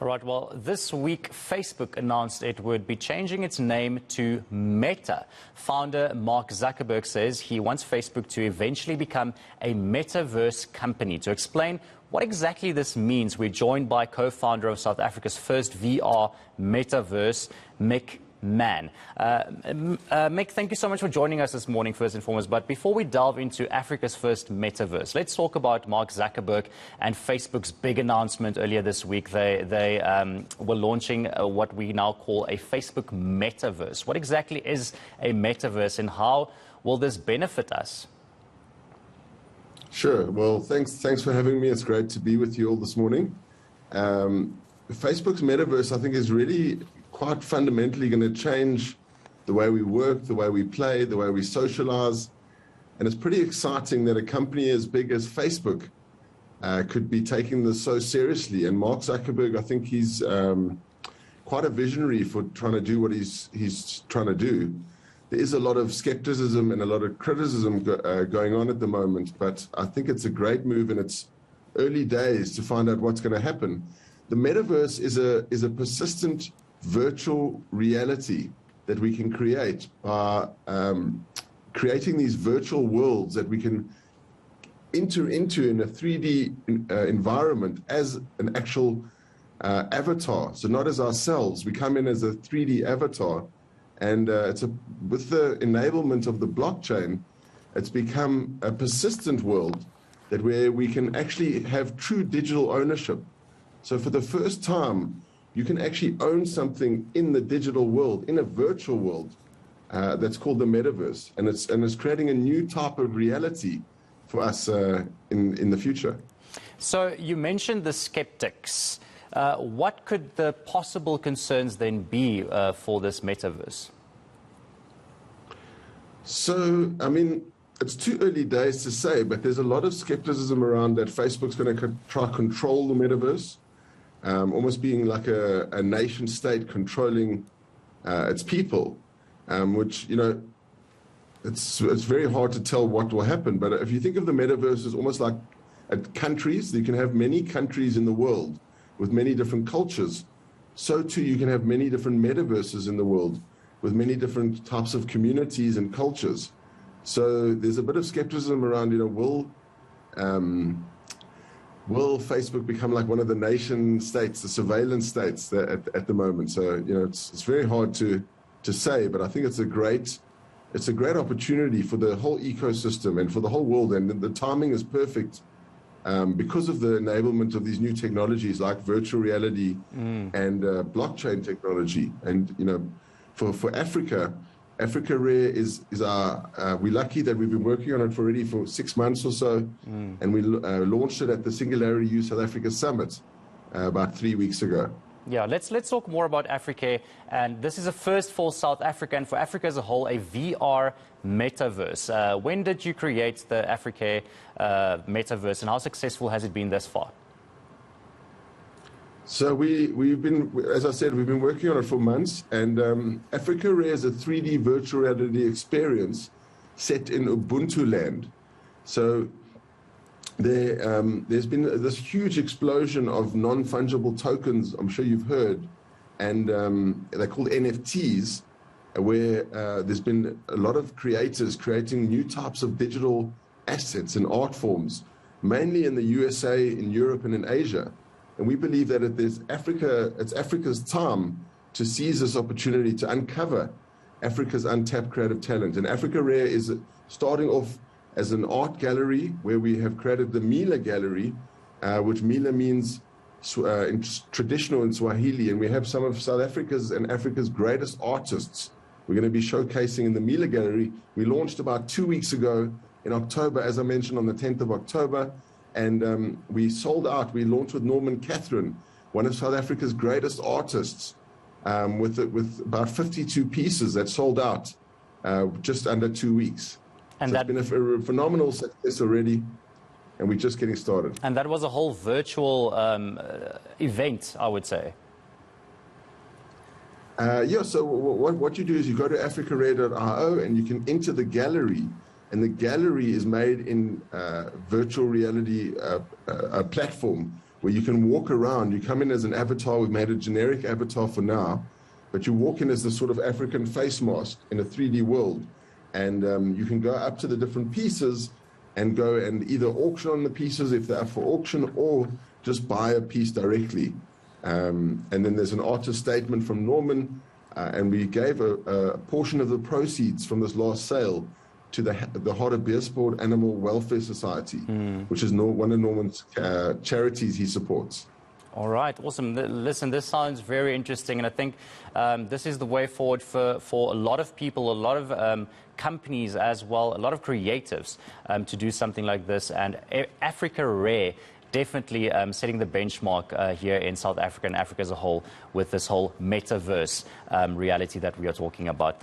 All right, well, this week, Facebook announced it would be changing its name to Meta. Founder Mark Zuckerberg says he wants Facebook to eventually become a metaverse company. To explain what exactly this means, we're joined by co-founder of South Africa's first VR metaverse, Mick Mann. Mick, thank you so much for joining us this morning, first and foremost. But before we delve into Africa's first metaverse, let's talk about Mark Zuckerberg and Facebook's big announcement earlier this week. They were launching what we now call a Facebook metaverse. What exactly is a metaverse and how will this benefit us? Sure. Well, thanks for having me. It's great to be with you all this morning. Facebook's metaverse, I think, is really quite fundamentally going to change the way we work, the way we play, the way we socialize. And it's pretty exciting that a company as big as Facebook could be taking this so seriously. And Mark Zuckerberg, I think he's quite a visionary for trying to do what he's trying to do. There is a lot of skepticism and a lot of criticism going on at the moment, but I think it's a great move in its early days to find out what's going to happen. The metaverse is a persistent virtual reality that we can create by creating these virtual worlds that we can enter into in a 3D environment as an actual avatar. So not as ourselves, we come in as a 3D avatar. And with the enablement of the blockchain, it's become a persistent world that where we can actually have true digital ownership. So for the first time, you can actually own something in the digital world, in a virtual world, that's called the metaverse, and it's creating a new type of reality for us in the future. So you mentioned the skeptics. What could the possible concerns then be for this metaverse? So, I mean, it's too early days to say, but there's a lot of skepticism around that Facebook's going to try to control the metaverse, almost being like a nation state controlling its people, which, you know, it's very hard to tell what will happen. But if you think of the metaverse as almost like countries, you can have many countries in the world with many different cultures. So too, you can have many different metaverses in the world with many different types of communities and cultures. So there's a bit of skepticism around, you know, will Facebook become like one of the nation states, the surveillance states at the moment? So, you know, it's very hard to say, but I think it's a great opportunity for the whole ecosystem and for the whole world. And the timing is perfect because of the enablement of these new technologies like virtual reality and blockchain technology. And, you know, for Africa Rare is our, we're lucky that we've been working on it already for 6 months or so. And we launched it at the Singularity Youth South Africa Summit about 3 weeks ago. Yeah, let's talk more about Africa. And this is a first for South Africa and for Africa as a whole, a VR metaverse. When did you create the Africa metaverse and how successful has it been thus far? So we've been, as I said, we've been working on it for months, and Africa Rare is a 3D virtual reality experience set in Ubuntu land. So there's been this huge explosion of non-fungible tokens, I'm sure you've heard, and they're called NFTs, where there's been a lot of creators creating new types of digital assets and art forms, mainly in the USA, in Europe, and in Asia. And we believe that it's Africa's time to seize this opportunity to uncover Africa's untapped creative talent. And Africa Rare is starting off as an art gallery where we have created the Mila Gallery, which Mila means traditional in Swahili. And we have some of South Africa's and Africa's greatest artists we're going to be showcasing in the Mila Gallery. We launched about 2 weeks ago in October, as I mentioned, on the 10th of October. And we sold out. We launched with Norman Catherine, one of South Africa's greatest artists, with about 52 pieces that sold out just under 2 weeks. And so it's been a phenomenal success already, and we're just getting started. And that was a whole virtual event, I would say. Yeah, so what you do is you go to africarare.io and you can enter the gallery. And the gallery is made in virtual reality platform where you can walk around. You come in as an avatar. We've made a generic avatar for now, but you walk in as this sort of African face mask in a 3D world. And you can go up to the different pieces and go and either auction on the pieces if they're up for auction, or just buy a piece directly. And then there's an artist statement from Norman, and we gave a portion of the proceeds from this last sale to the Hartebeespoort Animal Welfare Society, which is one of Norman's charities he supports. All right, awesome. Listen, this sounds very interesting, and I think this is the way forward for a lot of people, a lot of companies as well, a lot of creatives to do something like this. And Africa Rare definitely setting the benchmark here in South Africa and Africa as a whole with this whole metaverse reality that we are talking about.